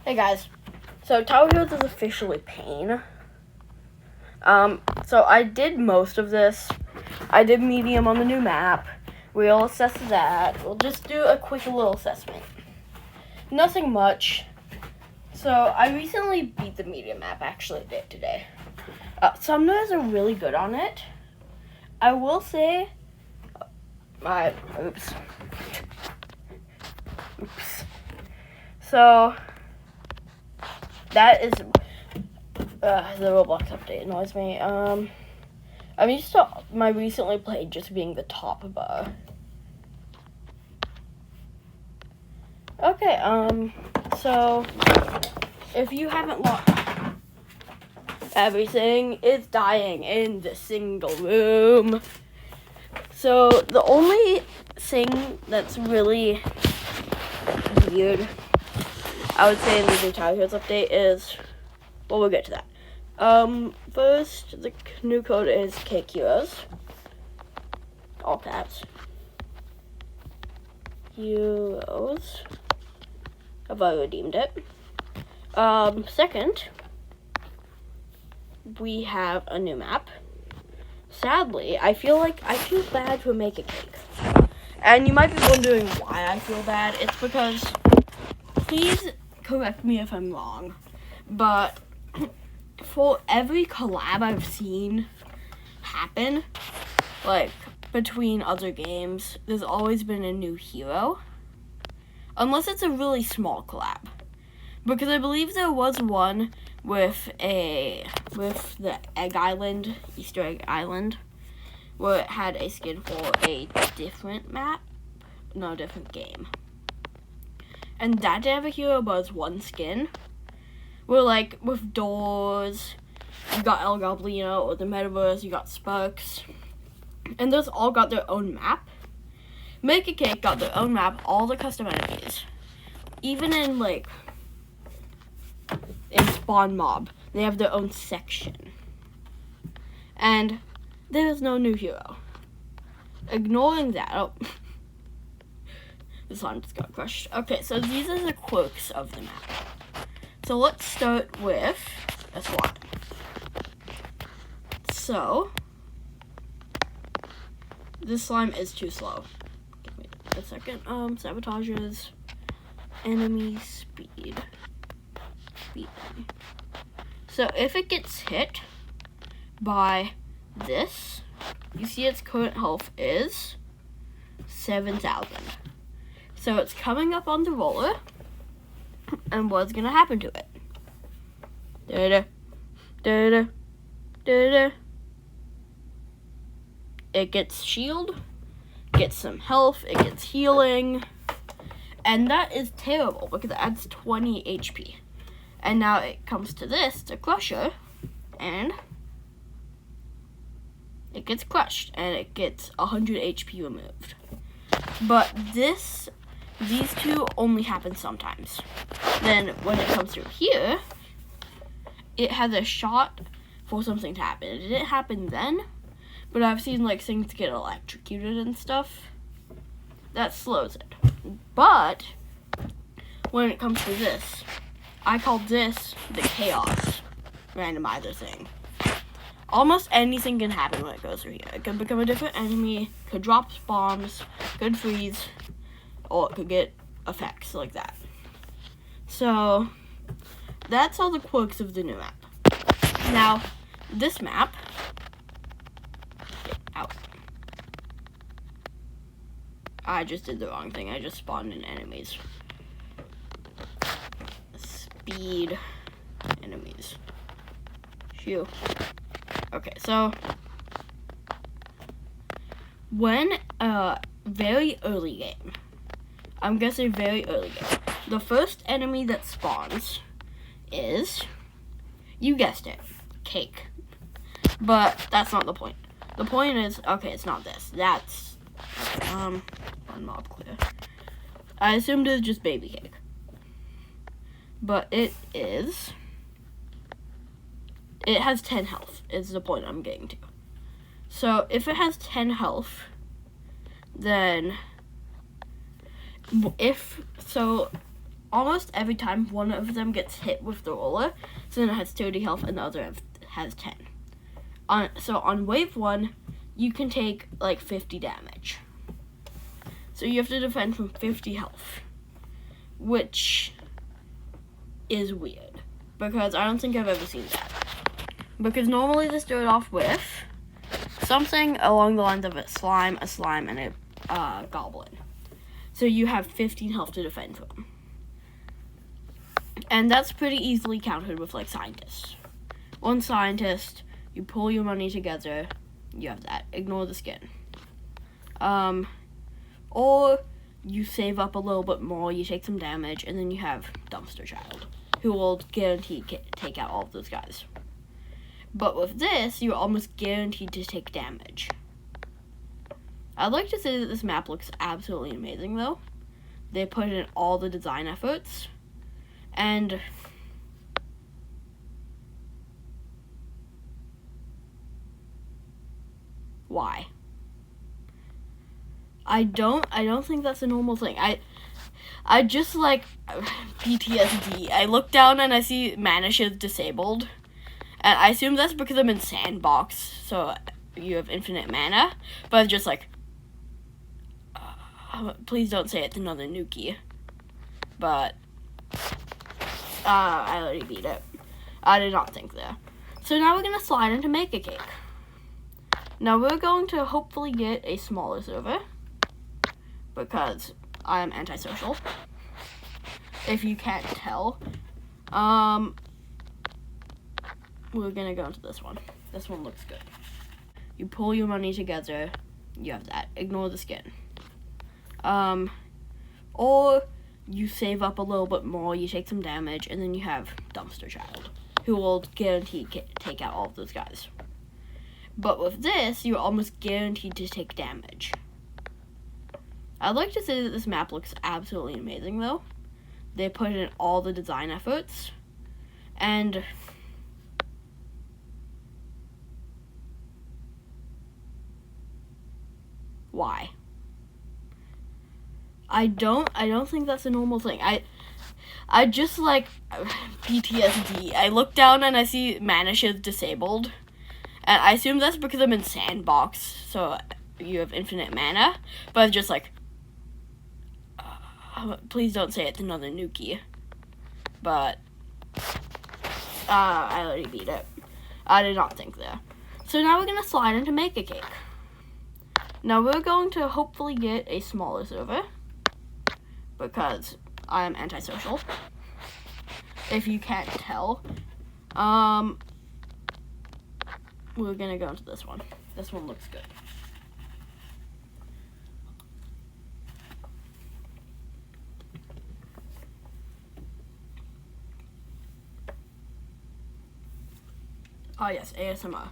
Hey guys, so Tower Heroes is officially pain. So I did most of this. I did medium on the new map. We'll assess that. We'll just do a quick little assessment. Nothing much. So I recently beat the medium map, actually did today. Some guys are really good on it. I will say, oops. So that is the Roblox update annoys me. I'm used to my recently played just being the top bar. Okay, so if you haven't locked, everything is dying in the single room. So the only thing that's really weird, I would say, in the new Tower Heroes update is, well, we'll get to that. First, the new code is Cake Heroes. All caps. Heroes. Have I redeemed it? Second, we have a new map. Sadly, I feel bad to make a cake. And you might be wondering why I feel bad. It's because, please correct me if I'm wrong, but for every collab I've seen happen, like, between other games, there's always been a new hero. Unless it's a really small collab. Because I believe there was one with the Egg Island, Easter Egg Island, where it had a skin for a different map, no, different game. And that did have a hero, but it was one skin. Where, like, with Doors, you got El Goblino, or the Metaverse, you got Sparks. And those all got their own map. Make a Cake got their own map, all the custom enemies. Even in, like, in Spawn Mob, they have their own section. And there is no new hero. Ignoring that, oh, this one just got crushed. Okay, so these are the quirks of the map. So let's start with a slime. So, this slime is too slow. Give me a second. Sabotages, enemy speed. So if it gets hit by this, you see its current health is 7,000. So it's coming up on the roller, and what's gonna happen to it? It gets shield, gets some health, it gets healing, and that is terrible because it adds 20 HP. And now it comes to this, the Crusher, and it gets crushed, and it gets 100 HP removed. But these two only happen sometimes. Then when it comes through here, it has a shot for something to happen. It didn't happen then, but I've seen, like, things get electrocuted and stuff. That slows it. But when it comes to this, I call this the chaos randomizer thing. Almost anything can happen when it goes through here. It could become a different enemy, could drop bombs, could freeze, or it could get effects like that. So that's all the quirks of the new map. Now, this map, out. I just did the wrong thing. I just spawned in enemies. Speed enemies. Phew. Okay, so when very early game, I'm gonna say very early game, the first enemy that spawns is, you guessed it, Cake. But that's not the point. The point is, okay, it's not this. That's one mob clear. I assumed it was just Baby Cake. But it has 10 health, is the point I'm getting to. So if it has 10 health, then almost every time one of them gets hit with the roller, so then it has 30 health and the other has 10. So on wave 1, you can take like 50 damage. So you have to defend from 50 health, which is weird, because I don't think I've ever seen that. Because normally they start off with something along the lines of a slime, and a goblin. So you have 15 health to defend from. And that's pretty easily countered with like scientists. One scientist, you pull your money together, you have that. Ignore the skin. Or you save up a little bit more, you take some damage, and then you have Dumpster Child, who will guaranteed take out all of those guys. But with this, you're almost guaranteed to take damage. I'd like to say that this map looks absolutely amazing, though. They put in all the design efforts, and why? I don't think that's a normal thing. I just like PTSD. I look down and I see Manish is disabled. And I assume that's because I'm in Sandbox, so you have infinite mana. But it's just like, please don't say it's another Nuki. But, I already beat it. I did not think there. So now we're going to slide into Make a Cake. Now we're going to hopefully get a smaller server, because I am antisocial, if you can't tell. We're gonna go into this one. This one looks good. You pull your money together, you have that. Ignore the skin. Or you save up a little bit more, you take some damage, and then you have Dumpster Child, who will guaranteed take out all of those guys. But with this, you're almost guaranteed to take damage. I'd like to say that this map looks absolutely amazing, though. They put in all the design efforts, and why? I don't think that's a normal thing. I just like PTSD. I look down and I see Manish is disabled. And I assume that's because I'm in Sandbox, so you have infinite mana. But it's just like, please don't say it's another Nuki. But, I already beat it. I did not think there. So now we're going to slide into Make a Cake. Now we're going to hopefully get a smaller server, because I am antisocial, if you can't tell. We're gonna go into this one. This one looks good. Oh yes, ASMR.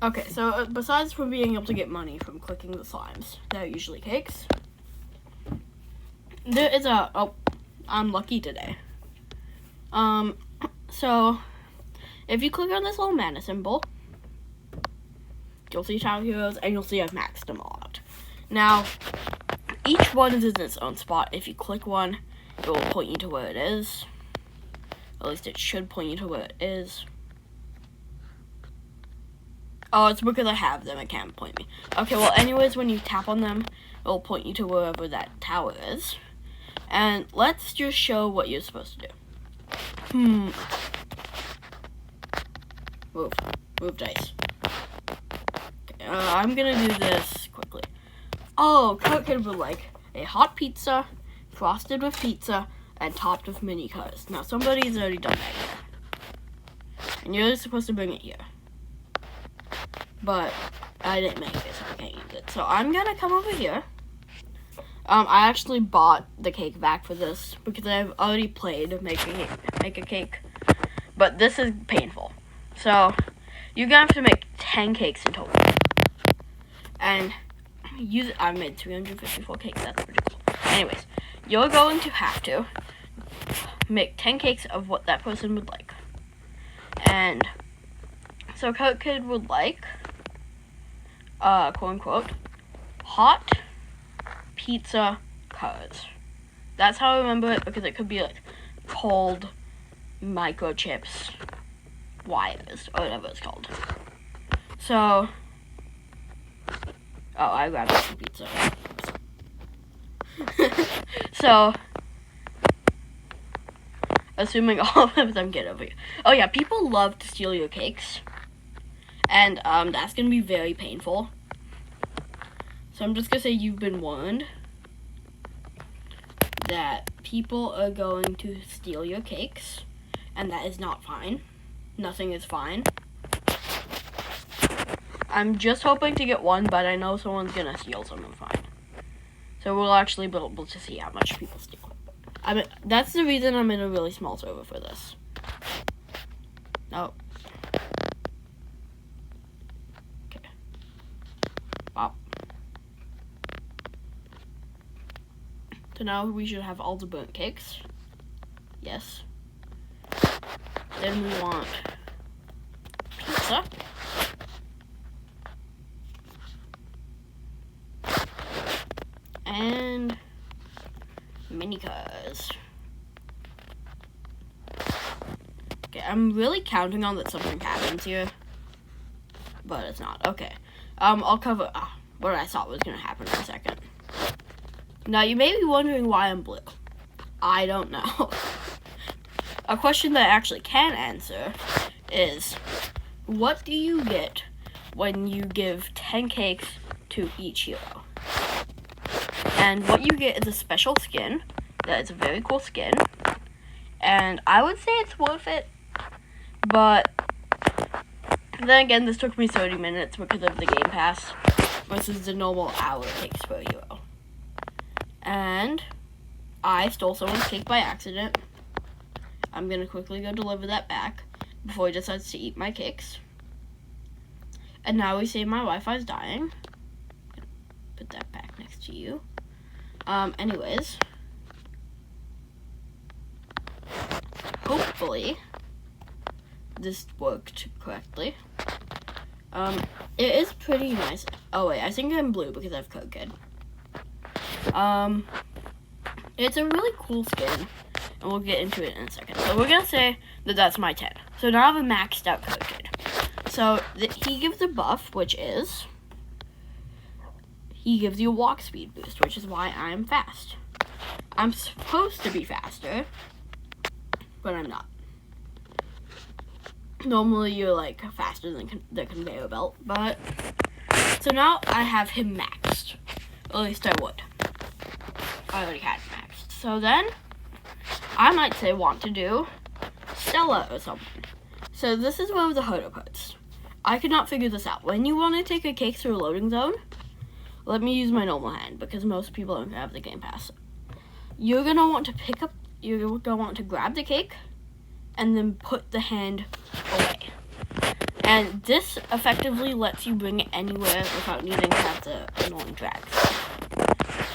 Okay, so besides from being able to get money from clicking the slimes, they're usually cakes. There is I'm lucky today. So if you click on this little mana symbol, you'll see Child Heroes, and you'll see I've maxed them all out. Now, each one is in its own spot. If you click one, it will point you to where it is. At least it should point you to where it is. Oh, it's because I have them. It can't point me. Okay, well, anyways, when you tap on them, it will point you to wherever that tower is. And let's just show what you're supposed to do. Move dice. Okay, I'm gonna do this quickly. Oh, Cokehead would like a hot pizza, frosted with pizza, and topped with mini cars. Now, somebody's already done that here. And you're supposed to bring it here. But I didn't make it, so I can't use it. So I'm gonna come over here. I actually bought the cake back for this because I've already played Make a Cake. But this is painful. So you're gonna have to make 10 cakes in total. And I made 354 cakes, that's pretty cool. Anyways, you're going to have to make 10 cakes of what that person would like. And so Coke Kid would like, quote unquote, hot pizza curds. That's how I remember it, because it could be like cold microchips wires or whatever it's called. So, oh, I grabbed some pizza. So, assuming all of them get over here. Oh yeah, people love to steal your cakes, and that's gonna be very painful. So I'm just gonna say you've been warned that people are going to steal your cakes, and that is not fine. Nothing is fine. I'm just hoping to get one, but I know someone's gonna steal something fine. So we'll actually be able to see how much people steal. I mean, that's the reason I'm in a really small server for this. Oh. Okay. Wow. So now we should have all the burnt cakes. Yes. Then we want pizza. And mini cars. Okay, I'm really counting on that something happens here, but it's not. Okay, I'll cover what I thought was gonna happen in a second. Now you may be wondering why I'm blue. I don't know. A question that I actually can answer is, what do you get when you give 10 cakes to each hero? And what you get is a special skin. That is a very cool skin. And I would say it's worth it. But then again, this took me 30 minutes because of the Game Pass versus the normal hour it takes for a hero. And I stole someone's cake by accident. I'm going to quickly go deliver that back before he decides to eat my cakes. And now we say my Wi-Fi is dying. Put that back next to you. Anyways. Hopefully, this worked correctly. It is pretty nice. Oh wait, I think I'm blue because I have Code Kid. It's a really cool skin, and we'll get into it in a second. So we're gonna say that that's my 10. So now I have a maxed out Code Kid. So he gives a buff, which is he gives you a walk speed boost, which is why I'm fast. I'm supposed to be faster, but I'm not. Normally you're like faster than the conveyor belt, but so now I have him maxed. Or at least I would. I already had him maxed. So then I might say want to do Stella or something. So this is one of the harder parts. I could not figure this out. When you want to take a cake through a loading zone, let me use my normal hand because most people don't have the Game Pass. You're gonna want to grab the cake and then put the hand away. And this effectively lets you bring it anywhere without needing to have the annoying drag.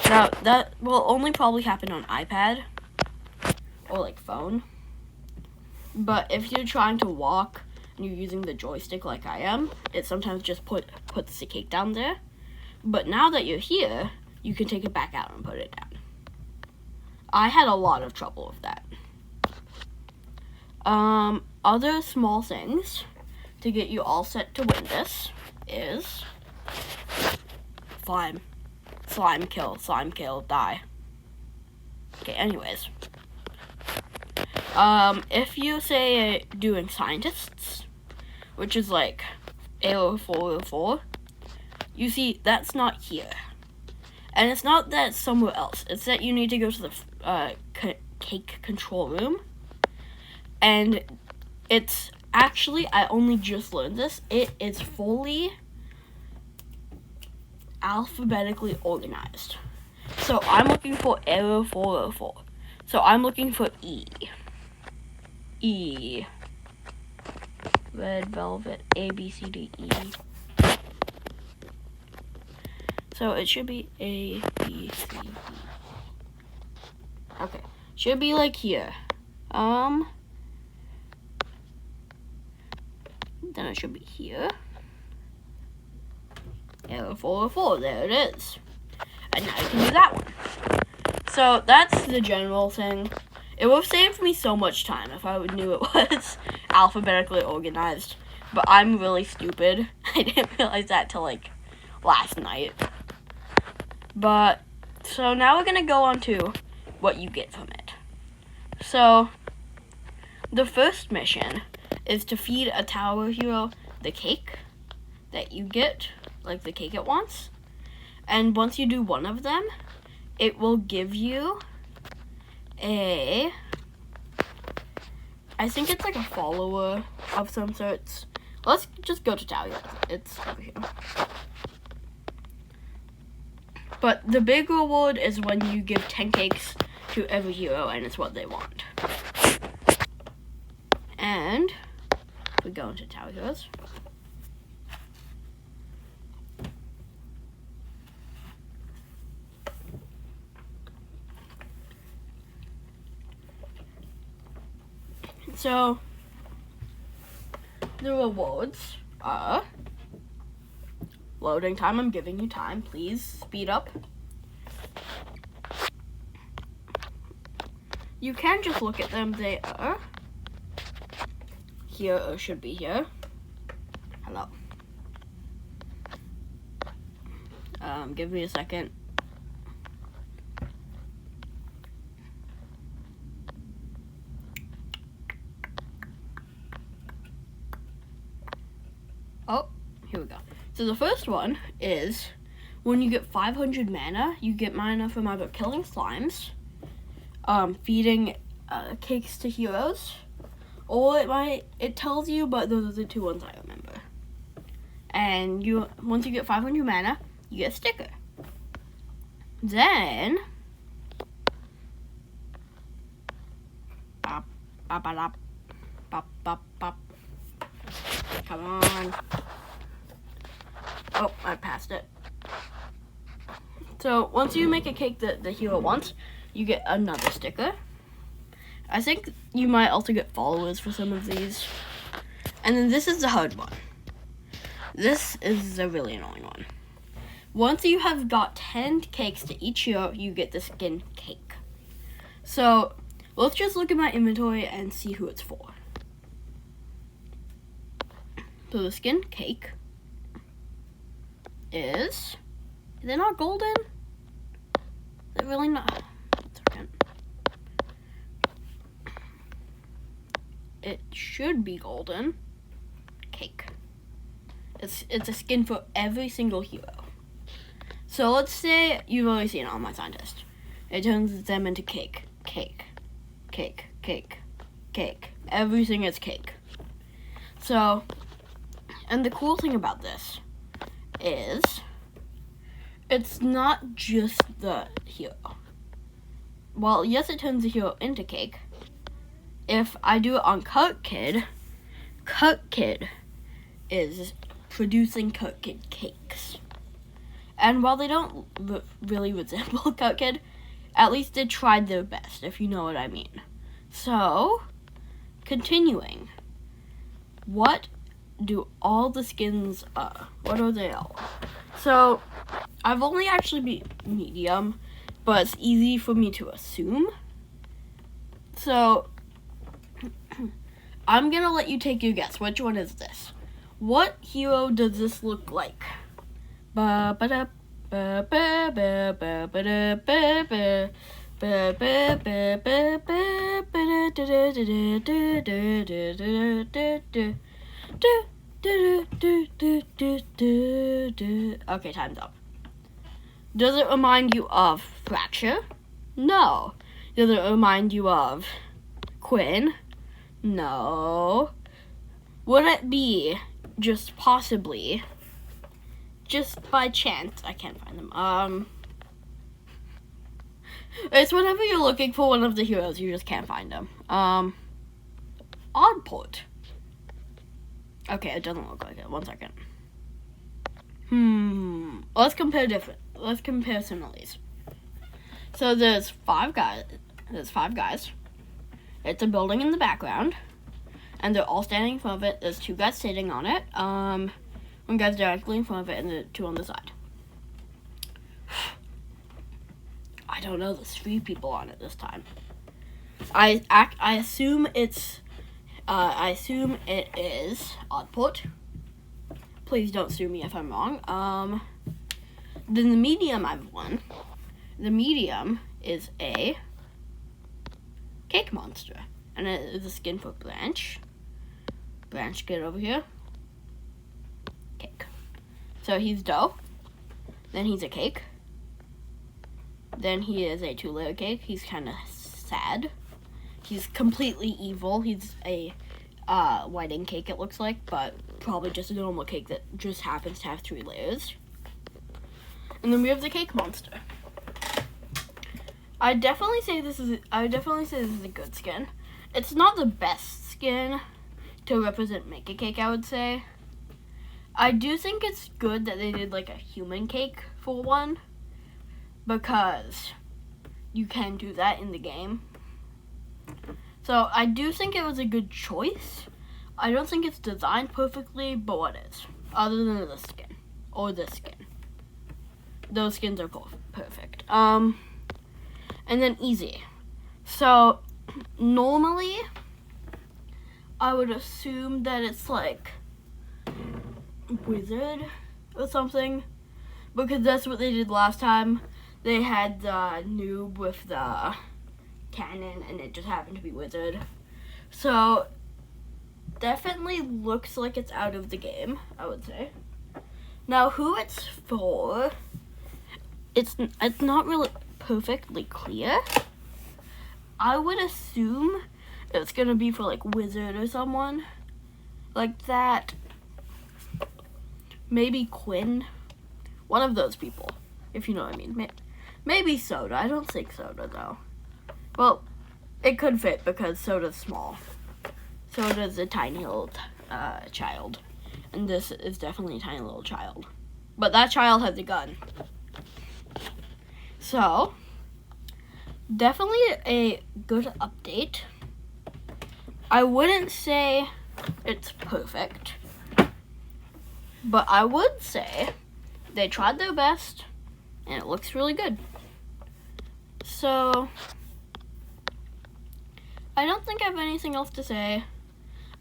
Now, that will only probably happen on iPad or like phone. But if you're trying to walk and you're using the joystick like I am, it sometimes just puts the cake down there. But now that you're here, you can take it back out and put it down. I had a lot of trouble with that. Other small things to get you all set to win this is slime. Slime kill, die. Okay, anyways. If you say doing scientists, which is like AO404, you see, that's not here. And it's not that it's somewhere else. It's that you need to go to the cake control room. And it's actually, I only just learned this, it is fully alphabetically organized. So I'm looking for error 404. So I'm looking for E. E. Red velvet, A, B, C, D, E. So it should be A, B, C, D. Okay. Should be like here. Then it should be here. Hero 404, there it is. And now you can do that one. So that's the general thing. It would have saved me so much time if I knew it was alphabetically organized. But I'm really stupid. I didn't realize that till like last night. But, so now we're going to go on to what you get from it. So, the first mission is to feed a tower hero the cake that you get, like the cake it wants. And once you do one of them, it will give you I think it's like a follower of some sorts. Let's just go to tower heroes. It's over here. But the big reward is when you give 10 cakes to every hero, and it's what they want. And we go into tower heroes. So the rewards are loading time. I'm giving you time. Please speed up. You can just look at them. They are here, or should be here. Hello. Give me a second. Oh, here we go. So the first one is when you get 500 mana, you get mana from either killing slimes, feeding cakes to heroes, or it tells you, but those are the two ones I remember. And once you get 500 mana, you get a sticker. Then bop, bop, bop, bop, bop, bop. Come on. Oh, I passed it. So once you make a cake that the hero wants, you get another sticker. I think you might also get followers for some of these. And then this is the hard one. This is the really annoying one. Once you have got 10 cakes to each hero, you get the skin cake. So let's just look at my inventory and see who it's for. So the skin cake is they not golden? They're really not. It should be golden. Cake. It's a skin for every single hero. So let's say you've already seen it on my scientist. It turns them into cake. Cake. Cake. Cake. Cake. Everything is cake. So, and the cool thing about this is it's not just the hero. Well, yes, it turns the hero into cake. If I do it on Kurt Kid is producing Kurt Kid cakes. And while they don't really resemble Kurt Kid, at least they tried their best, if you know what I mean. So, continuing. What do all the skins what are they all? So, I've only actually been medium, but it's easy for me to assume. So, I'm gonna let you take your guess. Which one is this? What hero does this look like? Ba ba da ba ba ba ba ba da ba ba ba ba ba ba ba ba da da da da. Okay, time's up. Does it remind you of Fracture? No. Does it remind you of Quinn? No. Would it be just possibly, just by chance, I can't find them, it's whenever you're looking for one of the heroes, you just can't find them. Oddport. Okay, it doesn't look like it. 1 second. Let's compare some of these. So there's 5 guys. It's a building in the background, and they're all standing in front of it. There's 2 guys sitting on it. One guy's directly in front of it and the two on the side. I don't know, there's 3 people on it this time. I assume it is output. Please don't sue me if I'm wrong. Then the medium I've won. The medium is a cake monster. And it is a skin for Branch. Branch, get over here. Cake. So he's dough. Then he's a cake. Then he is a 2-layer cake. He's kind of sad. He's completely evil. He's a wedding cake, it looks like, but probably just a normal cake that just happens to have 3 layers. And then we have the cake monster. I would definitely say this is a good skin. It's not the best skin to represent Make a Cake, I would say. I do think it's good that they did like a human cake for one, because you can do that in the game. So I do think it was a good choice. I don't think it's designed perfectly, but what is? Other than the skin. Or this skin. Those skins are perfect. And then easy. So normally I would assume that it's like wizard or something, because that's what they did last time. They had the noob with the cannon and it just happened to be wizard. So definitely looks like it's out of the game, I would say. Now who it's for, it's not really perfectly clear. I would assume it's gonna be for like wizard or someone like that. Maybe Quinn, one of those people, if you know what I mean. Maybe Soda. I don't think Soda though. Well, it could fit because Soda's small. Soda's a tiny little child, and this is definitely a tiny little child. But that child has a gun. So definitely a good update. I wouldn't say it's perfect, but I would say they tried their best and it looks really good. So I don't think I have anything else to say.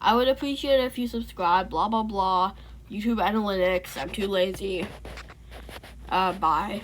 I would appreciate it if you subscribe, blah blah blah. YouTube analytics, I'm too lazy. Bye.